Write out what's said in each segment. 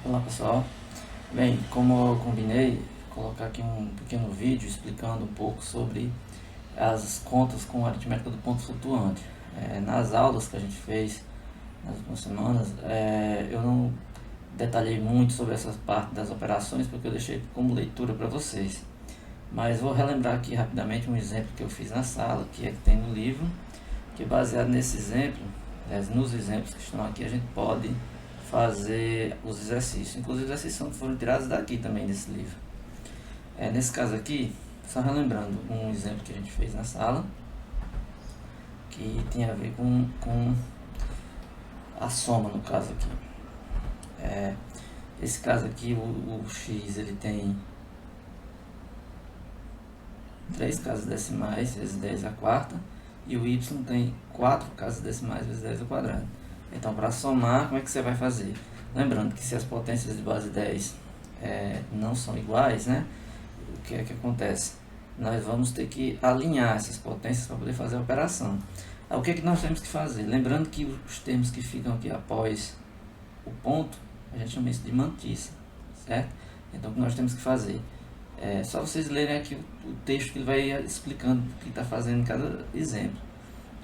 Olá pessoal, bem, como eu combinei, colocar aqui um pequeno vídeo explicando um pouco sobre as contas com aritmética do ponto flutuante. Nas aulas que a gente fez nas últimas semanas, eu não detalhei muito sobre essa parte das operações porque eu deixei como leitura para vocês. Mas vou relembrar aqui rapidamente um exemplo que eu fiz na sala, que tem no livro, que baseado nesse exemplo, nos exemplos que estão aqui, a gente pode fazer os exercícios. Inclusive os exercícios foram tirados daqui também desse livro. Nesse caso aqui, só relembrando um exemplo que a gente fez na sala, que tem a ver com a soma no caso aqui. Esse caso aqui, o x ele tem 3 casas decimais vezes 10 a quarta, e o y tem 4 casas decimais vezes 10 ao quadrado. Então, para somar, como é que você vai fazer? Lembrando que se as potências de base 10 não são iguais, né? O que é que acontece? Nós vamos ter que alinhar essas potências para poder fazer a operação. O que é que nós temos que fazer? Lembrando que os termos que ficam aqui após o ponto, a gente chama isso de mantissa, certo? Então, o que nós temos que fazer? Só vocês lerem aqui o texto que ele vai explicando o que está fazendo em cada exemplo.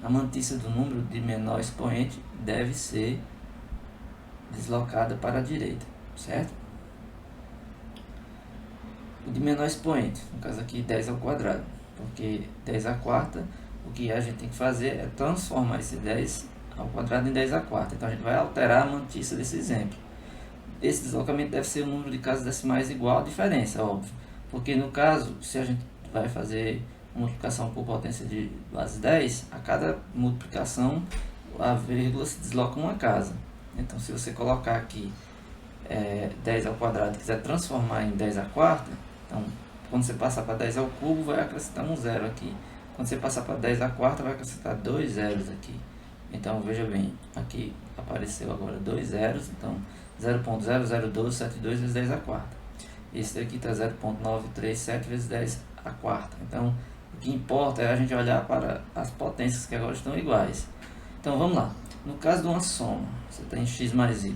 A mantissa do número de menor expoente deve ser deslocada para a direita, certo? O de menor expoente, no caso aqui 10 ao quadrado, porque 10 à quarta, o que a gente tem que fazer é transformar esse 10 ao quadrado em 10 à quarta. Então a gente vai alterar a mantissa desse exemplo. Esse deslocamento deve ser o número de casas decimais igual à diferença, óbvio. Porque no caso, se a gente vai fazer multiplicação por potência de base 10, a cada multiplicação a vírgula se desloca uma casa. Então se você colocar aqui 10 ao quadrado e quiser transformar em 10 à quarta, então quando você passar para 10 ao cubo vai acrescentar um zero aqui. Quando você passar para 10 à quarta vai acrescentar 2 zeros aqui. Então veja bem, aqui apareceu agora 2 zeros, então 0.001272 vezes 10 à quarta. Esse daqui está 0.937 vezes 10 à quarta. Então o que importa é a gente olhar para as potências que agora estão iguais. Então vamos lá. No caso de uma soma, você tem x mais y.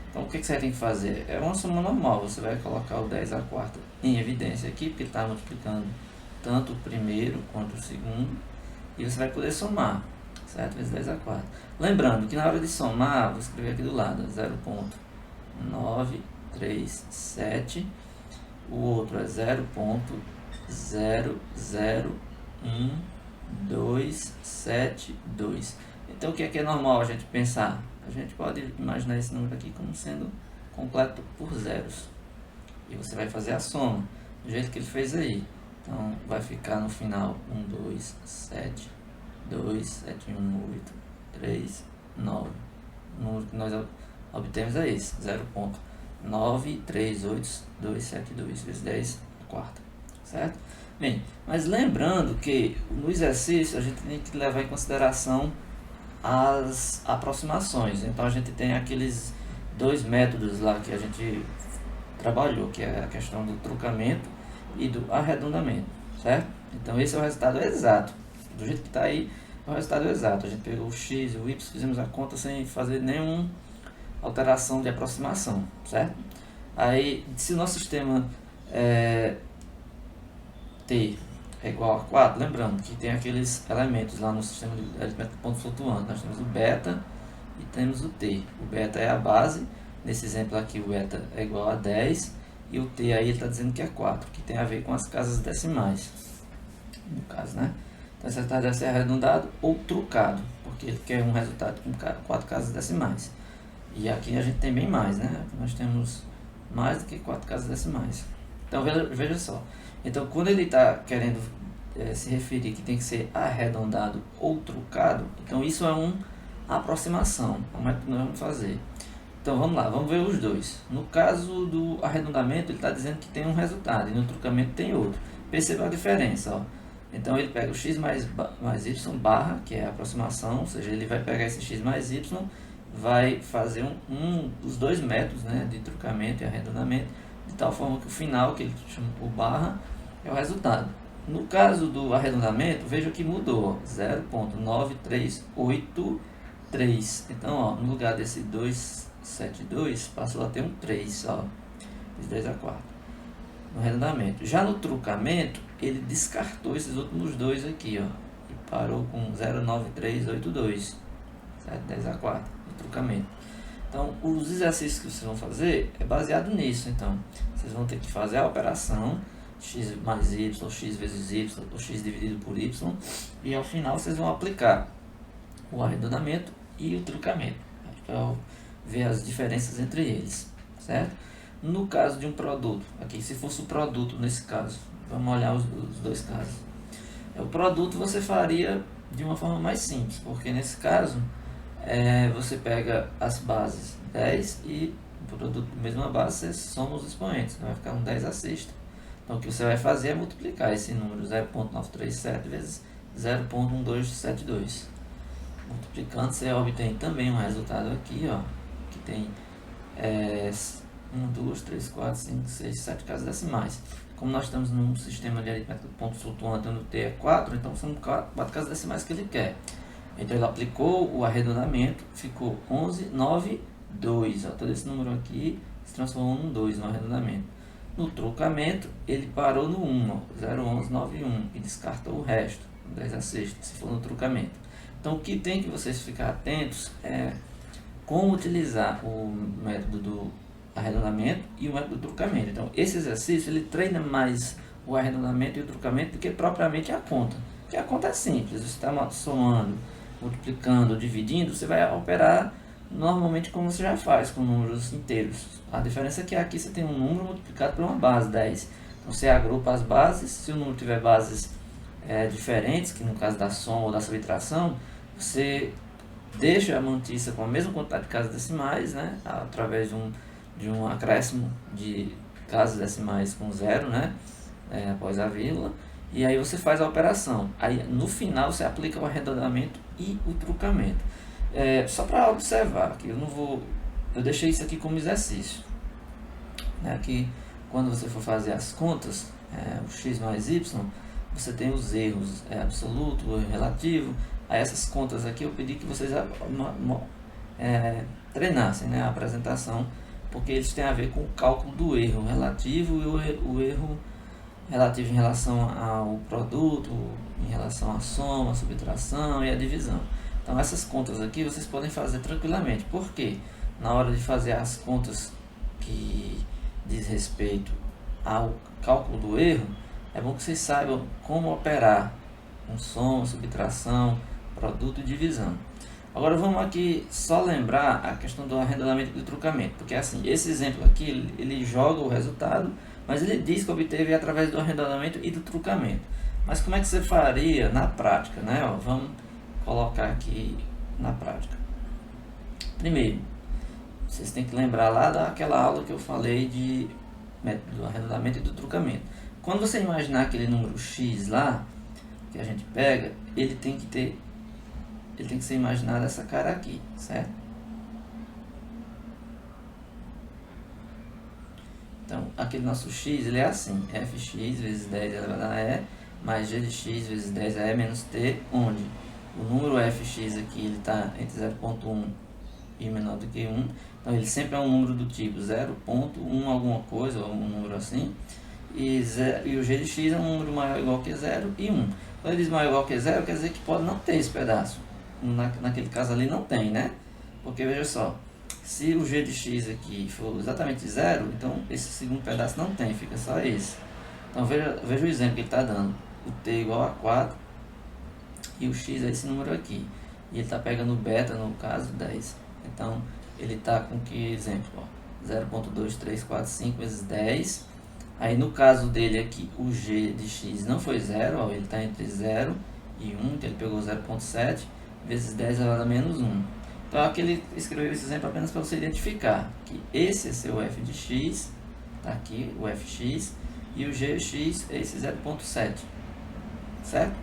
Então o que você tem que fazer? É uma soma normal. Você vai colocar o 10 à quarta em evidência aqui, porque está multiplicando tanto o primeiro quanto o segundo. E você vai poder somar, certo? Vezes 10 à quarta. Lembrando que na hora de somar, vou escrever aqui do lado, 0.937. O outro é 0.001272. Então o que é normal a gente pensar? A gente pode imaginar esse número aqui como sendo completo por zeros. E você vai fazer a soma, do jeito que ele fez aí. Então vai ficar no final 127271839. O número que nós obtemos é esse, 0.938272 vezes 10 à quarta, certo? Bem, mas lembrando que no exercício a gente tem que levar em consideração as aproximações. Então a gente tem aqueles dois métodos lá que a gente trabalhou, que é a questão do truncamento e do arredondamento, certo? Então esse é o resultado exato, do jeito que está aí, é o resultado exato. A gente pegou o x e o y, fizemos a conta sem fazer nenhuma alteração de aproximação, certo? Aí, se o nosso sistema T é igual a 4, lembrando que tem aqueles elementos lá no sistema de aritmética de ponto flutuante. Nós temos o beta e temos o t. O beta é a base, nesse exemplo aqui o beta é igual a 10 e o t aí está dizendo que é 4, que tem a ver com as casas decimais, no caso, né? Então esse resultado deve ser arredondado ou trucado, porque ele quer um resultado com 4 casas decimais. E aqui a gente tem bem mais, né? Nós temos mais do que 4 casas decimais. Então veja só. Então quando ele está querendo se referir que tem que ser arredondado ou trucado, então isso é uma aproximação. Como é que nós vamos fazer? Então vamos lá, vamos ver os dois. No caso do arredondamento, ele está dizendo que tem um resultado e no trucamento tem outro. Perceba a diferença, ó. Então ele pega o x mais y barra, que é a aproximação, ou seja, ele vai pegar esse x mais y, vai fazer um dos dois métodos, né, de trucamento e arredondamento, de tal forma que o final, que ele chama por barra, é o resultado. No caso do arredondamento, veja que mudou, 0.9383. Então, ó, no lugar desse 2 72, passou a ter um 3 só, fiz 10 a quarta, no arredondamento. Já no trucamento, ele descartou esses últimos dois aqui, ó, e parou com 0,9382, certo? 10 a quarta, no trucamento. Então, os exercícios que vocês vão fazer é baseado nisso. Então, vocês vão ter que fazer a operação x mais y, x vezes y, ou x dividido por y, e ao final vocês vão aplicar o arredondamento e o trucamento, para ver as diferenças entre eles, certo? No caso de um produto, aqui se fosse o produto nesse caso, vamos olhar os dois casos. O produto você faria de uma forma mais simples, porque nesse caso você pega as bases 10 e o produto da mesma base você soma os expoentes, então vai ficar um 10 a sexta. Então o que você vai fazer é multiplicar esse número 0,937 vezes 0,1272. Multiplicando, você obtém também um resultado aqui, ó, que tem 1, 2, 3, 4, 5, 6, 7 casas decimais. Como nós estamos num sistema de aritmética de pontos flutuantes onde o T é 4, então são 4 casas decimais que ele quer. Então ele aplicou o arredondamento, ficou 11, 9, 2. Ó, todo esse número aqui se transformou num 2 no arredondamento. No trocamento, ele parou no 1, 0,1191, e descartou o resto, 10 a sexta, se for no trocamento. Então, o que tem que vocês ficar atentos é como utilizar o método do arredondamento e o método do trocamento. Então, esse exercício, ele treina mais o arredondamento e o trocamento do que propriamente a conta. Porque a conta é simples, você está somando, multiplicando, dividindo, você vai operar normalmente como você já faz com números inteiros. A diferença é que aqui você tem um número multiplicado por uma base, 10. Então você agrupa as bases, se o número tiver bases diferentes, que no caso da soma ou da subtração, você deixa a mantiça com a mesma quantidade de casas decimais, né, através de um acréscimo de casas decimais com zero, né, após a vírgula, e aí você faz a operação. Aí no final você aplica o arredondamento e o trucamento. Só para observar, que eu deixei isso aqui como exercício, né, que quando você for fazer as contas, o x mais y, você tem os erros absoluto, o erro relativo. Aí essas contas aqui eu pedi que vocês treinassem, né, a apresentação, porque eles têm a ver com o cálculo do erro relativo e o erro relativo em relação ao produto, em relação à soma, a subtração e a divisão. Então essas contas aqui vocês podem fazer tranquilamente, porque na hora de fazer as contas que diz respeito ao cálculo do erro, é bom que vocês saibam como operar com soma, subtração, produto e divisão. Agora vamos aqui só lembrar a questão do arredondamento e do trucamento, porque assim, esse exemplo aqui, ele joga o resultado, mas ele diz que obteve através do arredondamento e do trucamento. Mas como é que você faria na prática, né? Ó, vamos colocar aqui na prática. Primeiro, vocês têm que lembrar lá daquela aula que eu falei de método do arredondamento e do trucamento. Quando você imaginar aquele número x lá, que a gente pega, ele tem que ser imaginado essa cara aqui, certo? Então, aquele nosso x, ele é assim, fx vezes 10 elevado a e, mais g de x vezes 10 a e menos t, onde o número fx aqui, ele está entre 0,1 e menor do que 1, então ele sempre é um número do tipo 0,1 alguma coisa, ou um número assim, e o g de x é um número maior ou igual que 0 e 1. Quando ele diz maior ou igual que 0, quer dizer que pode não ter esse pedaço. Naquele caso ali não tem, né? Porque veja só, se o g de x aqui for exatamente 0, então esse segundo pedaço não tem, fica só esse. Então veja o exemplo que ele está dando. O t igual a 4 e o x é esse número aqui. E ele está pegando o beta, no caso, 10. Então ele está com que exemplo? 0,2345 vezes 10. Aí no caso dele aqui, o g de x não foi 0, ó, ele está entre 0 e 1, então ele pegou 0,7 vezes 10 elevado a menos 1. Então aqui ele escreveu esse exemplo apenas para você identificar que esse é seu f de x, está aqui o fx, e o g de x é esse 0,7, certo?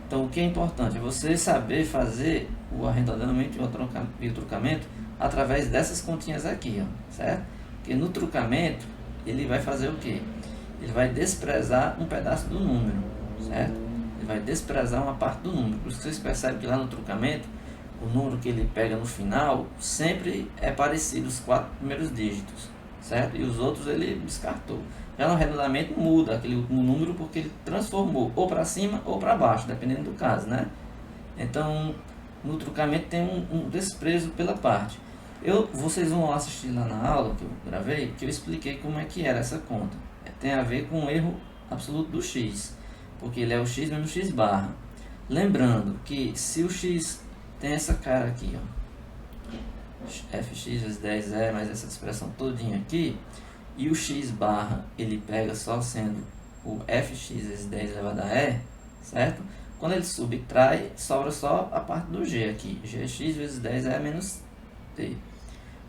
Então o que é importante é você saber fazer o arredondamento e o trucamento através dessas continhas aqui, ó, certo? Porque no trucamento ele vai fazer o quê? Ele vai desprezar um pedaço do número, certo? Ele vai desprezar uma parte do número. Por isso que vocês percebem que lá no trucamento, o número que ele pega no final sempre é parecido, os 4 primeiros dígitos, certo? E os outros ele descartou. Já no arredondamento muda aquele último número porque ele transformou ou para cima ou para baixo, dependendo do caso, né? Então, no truncamento tem um desprezo pela parte. Vocês vão assistir lá na aula que eu gravei, que eu expliquei como é que era essa conta. Tem a ver com o erro absoluto do x, porque ele é o x menos x barra. Lembrando que se o x tem essa cara aqui, ó, fx vezes 10 mais essa expressão todinha aqui, e o x barra ele pega só sendo o fx vezes 10 elevado a e, certo? Quando ele subtrai, sobra só a parte do g aqui, gx vezes 10 é menos t.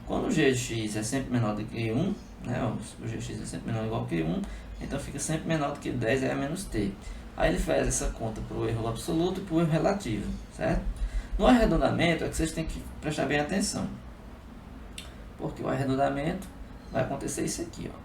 Quando o gx é sempre menor do que 1, né, o gx é sempre menor ou igual que 1, então fica sempre menor do que 10 é menos t. Aí ele faz essa conta para o erro absoluto e para o erro relativo, certo? No arredondamento é que vocês têm que prestar bem atenção, porque o arredondamento vai acontecer isso aqui, ó.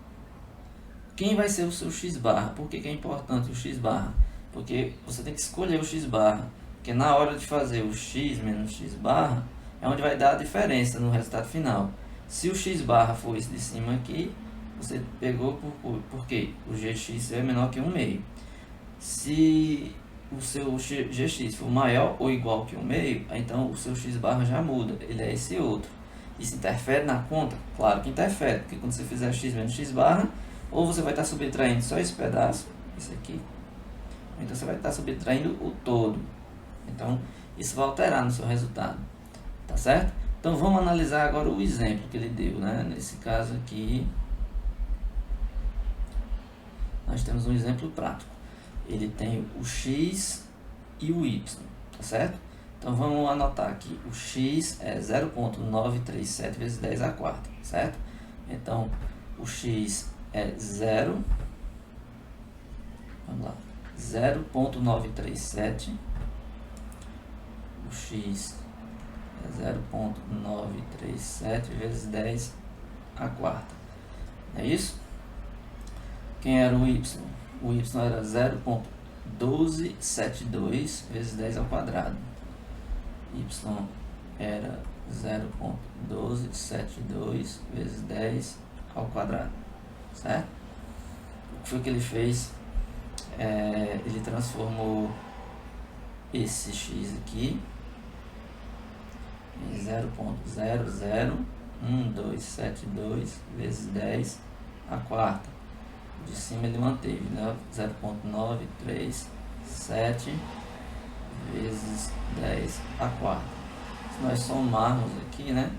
Quem vai ser o seu x barra? Por que é importante o x barra? Porque você tem que escolher o x barra, porque na hora de fazer o x menos x barra, é onde vai dar a diferença no resultado final. Se o x barra for esse de cima aqui, você pegou porque o gx é menor que 1/2. Se o seu gx for maior ou igual que 1/2, então o seu x barra já muda, ele é esse outro. Isso interfere na conta? Claro que interfere, porque quando você fizer x menos x barra, ou você vai estar subtraindo só esse pedaço, esse aqui, então você vai estar subtraindo o todo. Então isso vai alterar no seu resultado, tá certo? Então vamos analisar agora o exemplo que ele deu, né? Nesse caso aqui, nós temos um exemplo prático. Ele tem o x e o y, tá certo? Então vamos anotar aqui, o x é 0,937 vezes 10 à quarta, certo? Então o x é 0, vamos lá, 0,937, o x é 0,937 vezes 10 à quarta, não é isso? Quem era o y? O y era 0,1272 vezes 10 ao quadrado. Y era 0,1272 vezes 10 ao quadrado, certo? O que foi que ele fez? Ele transformou esse x aqui em 0,001272 vezes 10 à quarta. De cima ele manteve, né? 0,937 vezes 10 à quarta. Se nós somarmos aqui, né,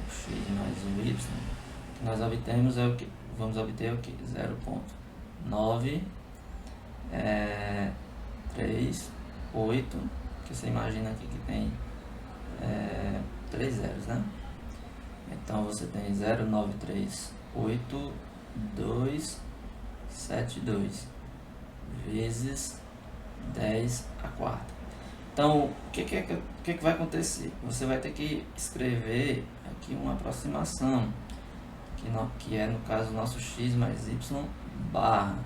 o x mais o y, que nós obtemos é o que? Vamos obter o que? 0,938, que você imagina aqui que tem 3 zeros, né? Então você tem 0,938,272 vezes 10 à quarta. Então, o que vai acontecer? Você vai ter que escrever aqui uma aproximação, que é no caso o nosso x mais y barra.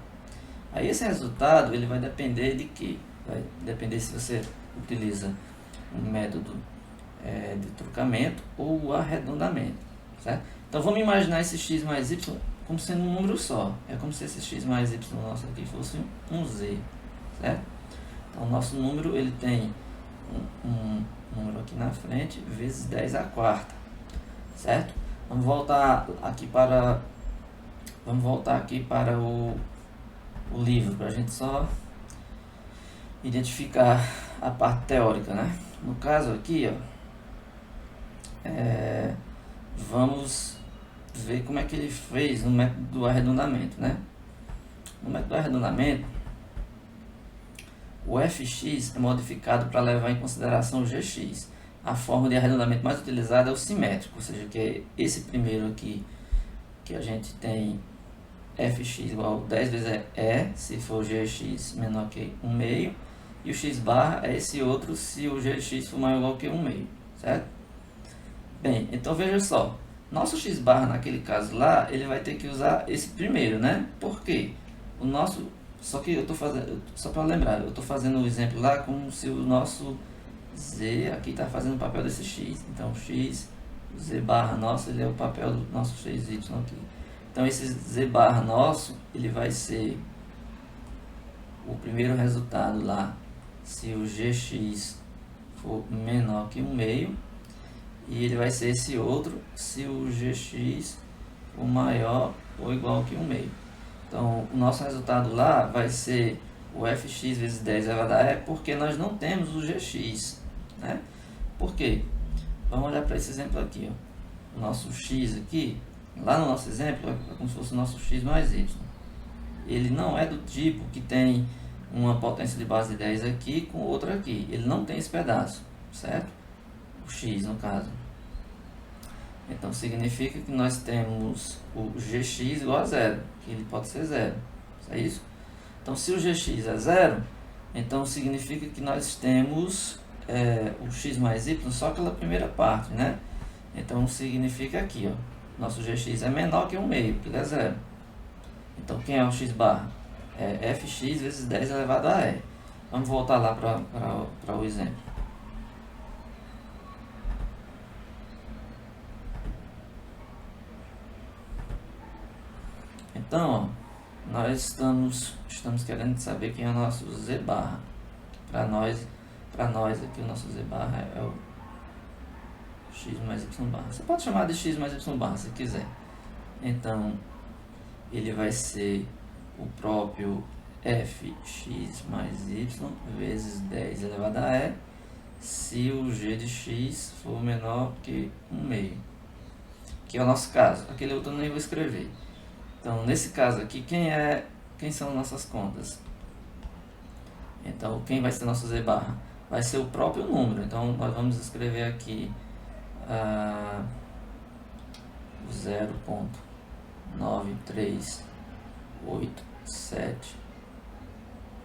Aí esse resultado ele vai depender de quê? Vai depender se você utiliza um método de truncamento ou o arredondamento, certo? Então vamos imaginar esse x mais y como sendo um número só. É como se esse x mais y nosso aqui fosse um z, certo? Então o nosso número ele tem um número aqui na frente vezes 10 à quarta, certo? Vamos voltar aqui para o livro, para a gente só identificar a parte teórica, né? No caso aqui, ó, vamos ver como é que ele fez no método do arredondamento, né? No método do arredondamento, o fx é modificado para levar em consideração o gx. A forma de arredondamento mais utilizada é o simétrico, ou seja, que é esse primeiro aqui, que a gente tem fx igual a 10 vezes e, se for gx menor que 1/2, e o x barra é esse outro se o gx for maior ou igual que 1/2, certo? Bem, então veja só, nosso x barra naquele caso lá, ele vai ter que usar esse primeiro, né? Por quê? O nosso, só que eu estou fazendo, só para lembrar, eu estou fazendo o exemplo lá como se o nosso Z aqui está fazendo o papel desse x. Então, x, z barra nosso, ele é o papel do nosso xy aqui. Então, esse z barra nosso, ele vai ser o primeiro resultado lá, se o gx for menor que 1 meio, e ele vai ser esse outro se o gx for maior ou igual que 1 meio. Então, o nosso resultado lá vai ser o fx vezes 10 elevado a e, porque nós não temos o gx, né? Por quê? Vamos olhar para esse exemplo aqui, ó. O nosso x aqui, lá no nosso exemplo, é como se fosse o nosso x mais y. Ele não é do tipo que tem uma potência de base de 10 aqui com outra aqui. Ele não tem esse pedaço, certo? O x, no caso. Então, significa que nós temos o gx igual a zero, que ele pode ser zero. É isso? Então, se o gx é zero, então significa que nós temos o x mais y só aquela primeira parte, né? Então, significa aqui, ó, nosso gx é menor que 1 meio, porque ele é zero. Então, quem é o x barra? É fx vezes 10 elevado a e. Vamos voltar lá para o exemplo. Então, ó, nós estamos querendo saber quem é o nosso z barra. Para nós aqui o nosso z barra é o x mais y barra. Você pode chamar de x mais y barra se quiser. Então, ele vai ser o próprio fx mais y vezes 10 elevado a e, se o g de x for menor que 1 meio, que é o nosso caso. Aquele outro eu nem vou escrever. Então, nesse caso aqui, quem são nossas contas? Então, quem vai ser nosso z barra? Vai ser o próprio número. Então, nós vamos escrever aqui 0.9387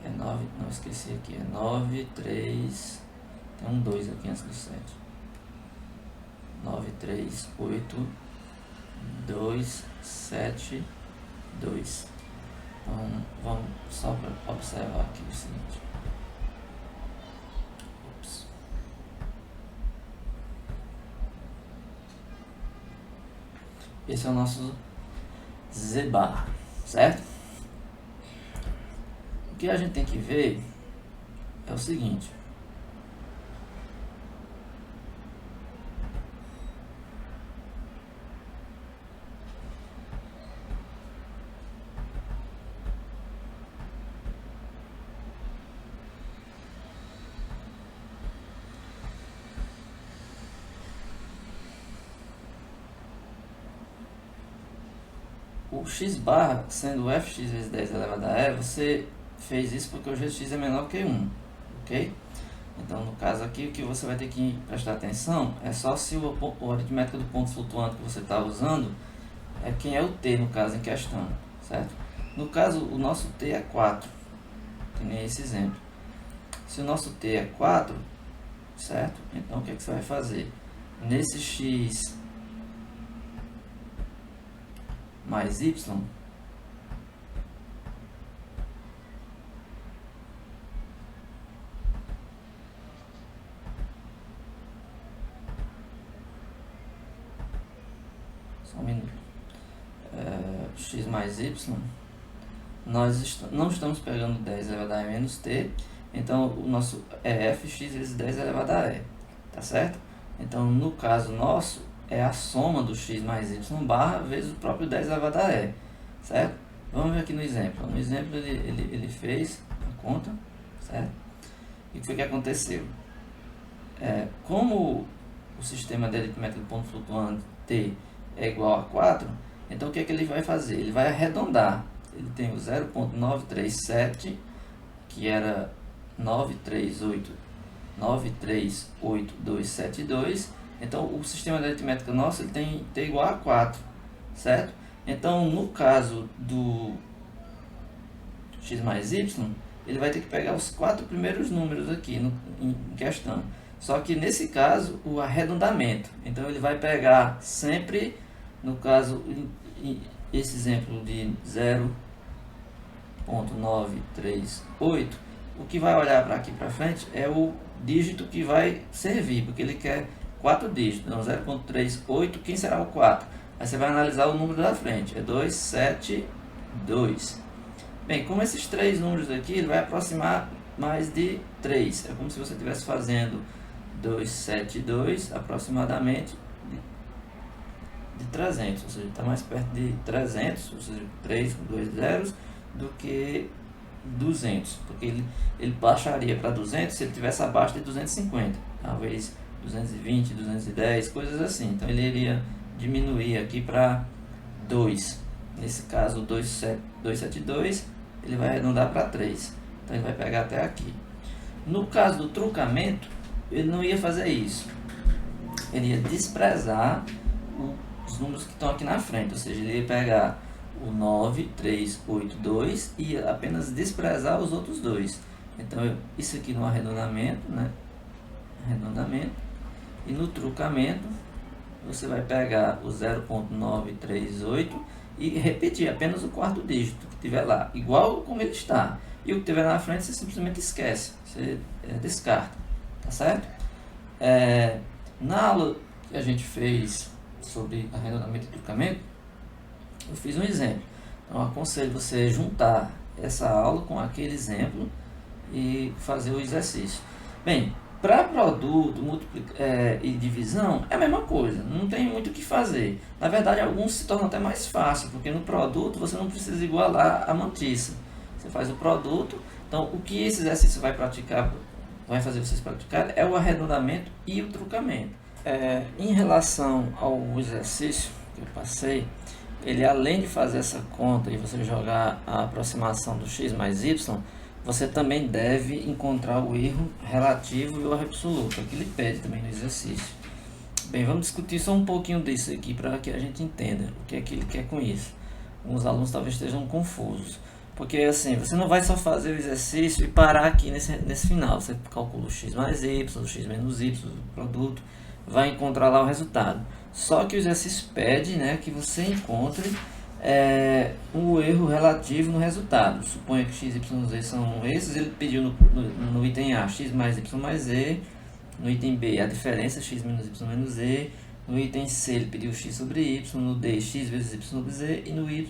é 9, não esqueci aqui, é 93, tem um 2 aqui antes do 7, 938272. Então, vamos só para observar aqui o seguinte. Esse é o nosso z barra, certo? O que a gente tem que ver é o seguinte. O x barra, sendo fx vezes 10 elevado a e, você fez isso porque o gx é menor que 1, ok? Então, no caso aqui, o que você vai ter que prestar atenção é só se o aritmético do ponto flutuante que você está usando é quem é o t, no caso em questão, certo? No caso, o nosso t é 4, que nem esse exemplo. Se o nosso t é 4, certo? Então, o que, é que você vai fazer? Nesse x mais y, só um minuto, x mais y, nós não estamos pegando 10 elevado a e menos t, então o nosso é fx vezes 10 elevado a e, tá certo? Então, no caso nosso, é a soma do x mais y barra vezes o próprio 10 elevado a e, certo? Vamos ver aqui no exemplo. No exemplo ele fez a conta, certo? E o que foi que aconteceu? Como o sistema de aritmética do ponto flutuante t é igual a 4, então o que é que ele vai fazer? Ele vai arredondar. Ele tem o 0.937, que era 938.272. Então, o sistema de aritmética nosso ele tem t igual a 4, certo? Então, no caso do x mais y, ele vai ter que pegar os 4 primeiros números aqui em questão. Só que, nesse caso, o arredondamento. Então, ele vai pegar sempre, no caso, esse exemplo de 0.938, o que vai olhar para aqui para frente é o dígito que vai servir, porque ele quer 4 dígitos, então 0.38, quem será o 4? Aí você vai analisar o número da frente, é 272. Bem, como esses três números aqui, ele vai aproximar mais de 3, é como se você estivesse fazendo 272 aproximadamente de 300, ou seja, está mais perto de 300, ou seja, 3 com 2 zeros, do que 200, porque ele baixaria para 200 se ele estivesse abaixo de 250, talvez 220, 210, coisas assim. Então ele iria diminuir aqui para 2. Nesse caso, 272, ele vai arredondar para 3. Então ele vai pegar até aqui. No caso do truncamento, ele não ia fazer isso. Ele ia desprezar os números que estão aqui na frente, ou seja, ele ia pegar o 9382 e apenas desprezar os outros dois. Então isso aqui no arredondamento, né? Arredondamento. E no truncamento você vai pegar o 0.938 e repetir apenas o quarto dígito que tiver lá, igual como ele está. E o que tiver na frente você simplesmente esquece, você descarta, tá certo? Na aula que a gente fez sobre arredondamento e truncamento, eu fiz um exemplo. Então eu aconselho você juntar essa aula com aquele exemplo e fazer o exercício. Bem, para produto e divisão é a mesma coisa, não tem muito o que fazer. Na verdade, alguns se tornam até mais fácil, porque no produto você não precisa igualar a mantiça. Você faz o produto, então o que esse exercício vai fazer vocês praticar é o arredondamento e o truncamento. Em relação ao exercício que eu passei, ele além de fazer essa conta e você jogar a aproximação do x mais y, você também deve encontrar o erro relativo e o erro absoluto, é que ele pede também no exercício. Bem, vamos discutir só um pouquinho disso aqui para que a gente entenda o que é que ele quer com isso. Alguns alunos talvez estejam confusos, porque assim, você não vai só fazer o exercício e parar aqui nesse final, você calcula o x mais y, o x menos y, o produto, vai encontrar lá o resultado. Só que o exercício pede, né, que você encontre um erro relativo no resultado. Suponha que x, y, z são esses. Ele pediu no item A x mais y mais z, no item B a diferença x menos y menos z, no item C ele pediu x sobre y, no D x vezes y sobre z e no E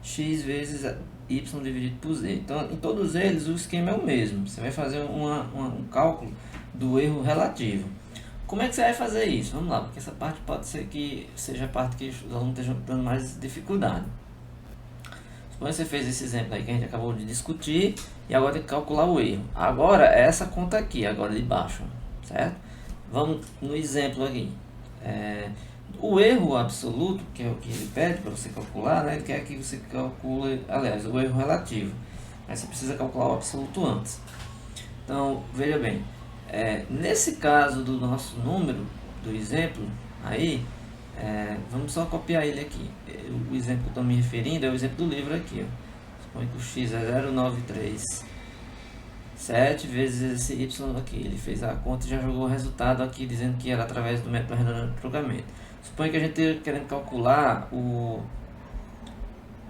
x vezes y dividido por z. Então em todos eles o esquema é o mesmo. Você vai fazer um cálculo do erro relativo. Como é que você vai fazer isso? Vamos lá, porque essa parte pode ser que seja a parte que os alunos estejam dando mais dificuldade. Suponha que você fez esse exemplo aí que a gente acabou de discutir e agora tem que calcular o erro. Agora é essa conta aqui, agora de baixo, certo? Vamos no exemplo aqui. O erro absoluto, que é o que ele pede para você calcular, né? Ele quer que você calcule, aliás, o erro relativo. Mas você precisa calcular o absoluto antes. Então, veja bem. Nesse caso do nosso número, do exemplo, aí, vamos só copiar ele aqui. O exemplo que eu estou me referindo é o exemplo do livro aqui. Suponho que o x é 0,937 vezes esse y aqui. Ele fez a conta e já jogou o resultado aqui, dizendo que era através do método arredondamento e truncamento. Suponho que a gente esteja querendo calcular o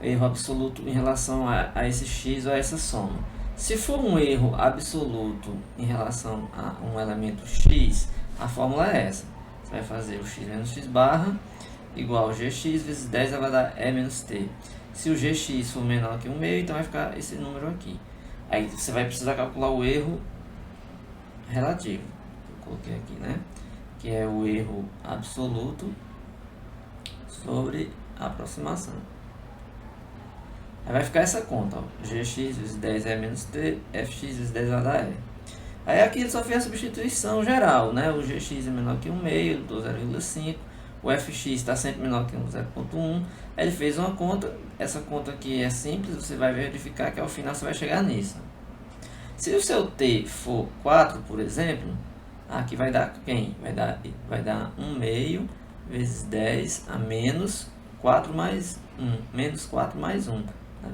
erro absoluto em relação a esse x ou a essa soma. Se for um erro absoluto em relação a um elemento x, a fórmula é essa. Você vai fazer o x menos x barra igual a gx vezes 10 vai dar e menos t. Se o gx for menor que 1/2, então vai ficar esse número aqui. Aí você vai precisar calcular o erro relativo. Eu coloquei aqui, né? Que é o erro absoluto sobre a aproximação. Aí vai ficar essa conta, ó, gx vezes 10 é menos t, fx vezes 10 vai dar e. Aí aqui ele só fez a substituição geral, né? O gx é menor que 1/2, ele botou 0,5, o fx está sempre menor que 0,1, aí ele fez uma conta, essa conta aqui é simples, você vai verificar que ao final você vai chegar nisso. Se o seu t for 4, por exemplo, aqui vai dar quem? Vai dar 1/2 vezes 10 a menos 4 mais 1, menos 4 mais 1.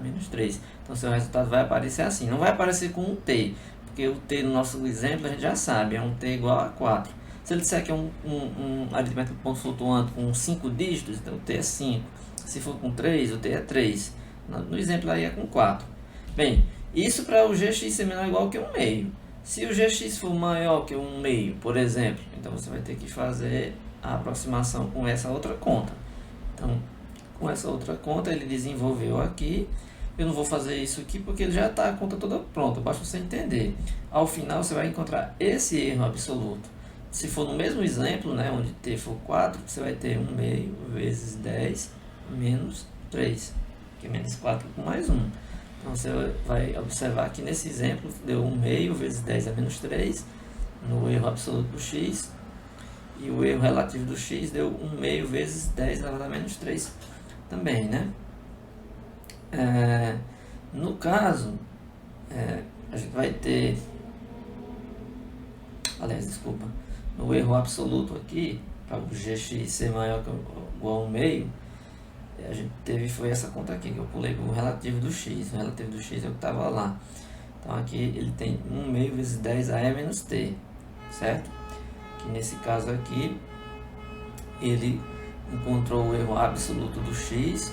Menos 3. Então seu resultado vai aparecer assim. Não vai aparecer com um t, porque o t no nosso exemplo a gente já sabe, é um t igual a 4. Se ele disser que é um aritmético de ponto flutuante com 5 dígitos, então o t é 5. Se for com 3, o t é 3. No exemplo aí é com 4. Bem, Isso para o gx ser menor ou igual que 1/2. Se o gx for maior que 1/2, por exemplo, então você vai ter que fazer a aproximação com essa outra conta. Então, com essa outra conta, ele desenvolveu aqui. Eu não vou fazer isso aqui porque ele já está a conta toda pronta, basta você entender. Ao final, você vai encontrar esse erro absoluto. Se for no mesmo exemplo, né, onde t for 4, você vai ter 1/2 vezes 10 menos 3, que é menos 4 com mais 1. Então, você vai observar que nesse exemplo deu 1/2 vezes 10 é menos 3, no erro absoluto do x, e o erro relativo do x deu 1/2 vezes 10 elevado a menos 3 também, né? No caso, a gente vai ter, aliás, desculpa, no erro absoluto aqui, para o gx ser maior que ou igual a 1/2, a gente foi essa conta aqui, que eu pulei para o relativo do x. O relativo do x é o que estava lá. Então aqui ele tem 1/2 vezes 10a menos t, certo? Que nesse caso aqui, ele encontrou o erro absoluto do x,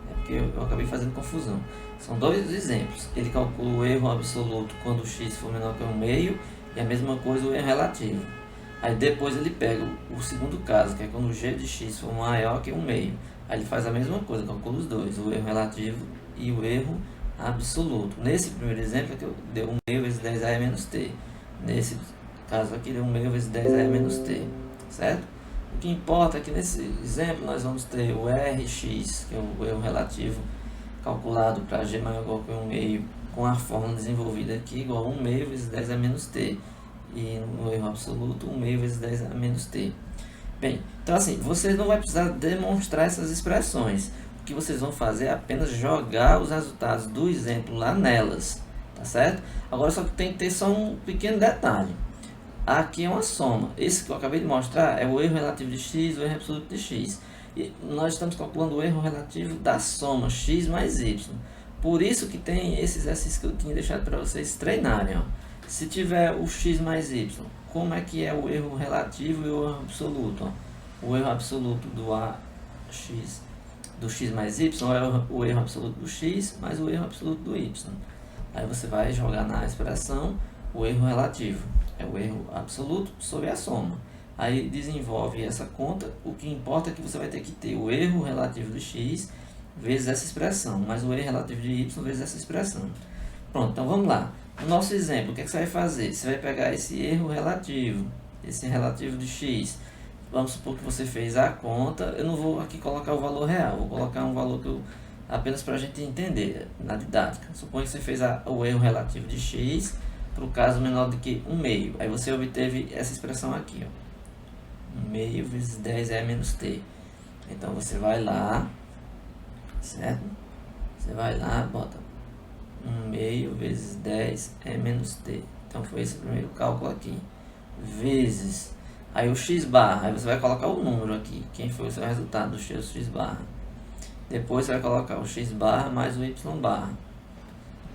porque eu acabei fazendo confusão. São dois exemplos. Ele calcula o erro absoluto quando o x for menor que 1/2 e a mesma coisa o erro relativo. Aí depois ele pega o segundo caso, que é quando o g de x for maior que 1/2. Aí ele faz a mesma coisa, calcula os dois, o erro relativo e o erro absoluto. Nesse primeiro exemplo aqui deu 1/2 vezes 10a menos t. Nesse caso aqui deu 1/2 vezes 10a menos t, certo? O que importa é que nesse exemplo nós vamos ter o Rx, que é o erro relativo calculado para g maior ou igual que 1/2, com a fórmula desenvolvida aqui, igual a 1/2 vezes 10a menos t. E no erro absoluto, 1/2 vezes 10a menos t. Bem, então assim, vocês não vão precisar demonstrar essas expressões. O que vocês vão fazer é apenas jogar os resultados do exemplo lá nelas, tá certo? Agora só que tem que ter só um pequeno detalhe. Aqui é uma soma. Esse que eu acabei de mostrar é o erro relativo de x, o erro absoluto de x. E nós estamos calculando o erro relativo da soma x mais y. Por isso que tem esses exercícios que eu tinha deixado para vocês treinarem. Ó. Se tiver o x mais y, como é que é o erro relativo e o erro absoluto? Ó? O erro absoluto do x mais y é o erro absoluto do x mais o erro absoluto do y. Aí você vai jogar na expressão o erro relativo. É o erro absoluto sobre a soma. Aí desenvolve essa conta. O que importa é que você vai ter que ter o erro relativo de x vezes essa expressão, mais o erro relativo de y vezes essa expressão. Pronto, então vamos lá. No nosso exemplo, o que, é que você vai fazer? Você vai pegar esse erro relativo, esse relativo de x. Vamos supor que você fez a conta. Eu não vou aqui colocar o valor real, vou colocar um valor que apenas para a gente entender na didática. Suponha que você fez o erro relativo de x para o caso menor do que 1/2. Aí você obteve essa expressão aqui, ó. 1/2 vezes 10 é menos t. Então você vai lá, certo? Você vai lá, bota 1/2 vezes 10 é menos t. Então foi esse o primeiro cálculo aqui. Vezes. Aí o x barra, aí você vai colocar o número aqui. Quem foi o seu resultado do x barra. Depois você vai colocar o x barra mais o y barra.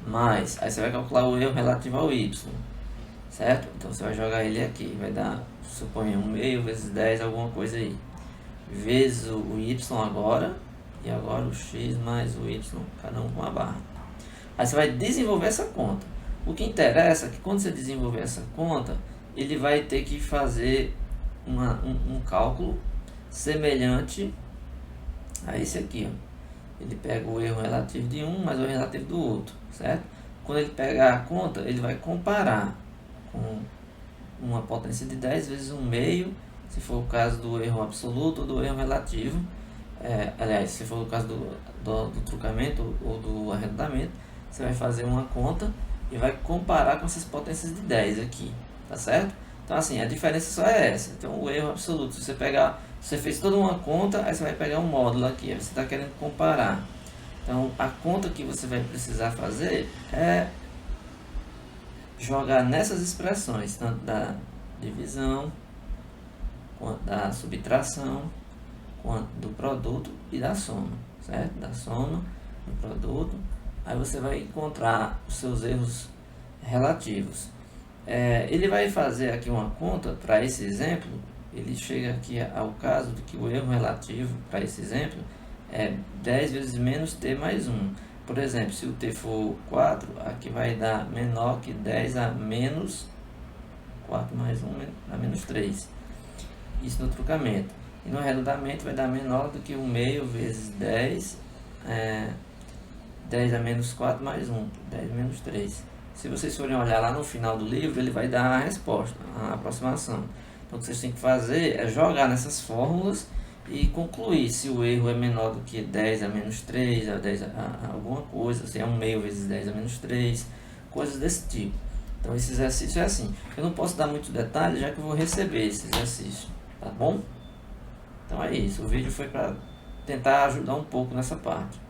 Mais, aí você vai calcular o erro relativo ao y, certo? Então você vai jogar ele aqui, vai dar, suponha 1/2 vezes 10, alguma coisa aí, vezes o y agora, e agora o x mais o y, cada um com a barra. Aí você vai desenvolver essa conta. O que interessa é que quando você desenvolver essa conta, ele vai ter que fazer um cálculo semelhante a esse aqui, ó. Ele pega o erro relativo de um mais o erro relativo do outro, certo? Quando ele pegar a conta, ele vai comparar com uma potência de 10 vezes 1/2, se for o caso do erro absoluto ou do erro relativo. Aliás, se for o caso do truncamento ou do arredondamento, você vai fazer uma conta e vai comparar com essas potências de 10 aqui, tá certo? Então assim, a diferença só é essa. Então o erro absoluto, se você pegar, você fez toda uma conta, aí você vai pegar um módulo aqui, aí você está querendo comparar. Então a conta que você vai precisar fazer é jogar nessas expressões, tanto da divisão, quanto da subtração, quanto do produto e da soma, certo? Da soma, do produto, aí você vai encontrar os seus erros relativos. Ele vai fazer aqui uma conta para esse exemplo. Ele chega aqui ao caso de que o erro relativo para esse exemplo é 10 vezes menos t mais 1. por exemplo, se o t for 4, aqui vai dar menor que 10 a menos 4 mais 1 a menos 3. Isso no truncamento. E no arredondamento vai dar menor do que 1 meio vezes 10, 10 a menos 4 mais 1, 10 menos 3. Se vocês forem olhar lá no final do livro, ele vai dar a resposta, a aproximação. Então o que vocês têm que fazer é jogar nessas fórmulas e concluir se o erro é menor do que 10 a menos 3, a 10 a alguma coisa, se é 1 meio vezes 10 a menos 3, coisas desse tipo. Então esse exercício é assim. Eu não posso dar muitos detalhes, já que eu vou receber esse exercício, tá bom? Então é isso, o vídeo foi para tentar ajudar um pouco nessa parte.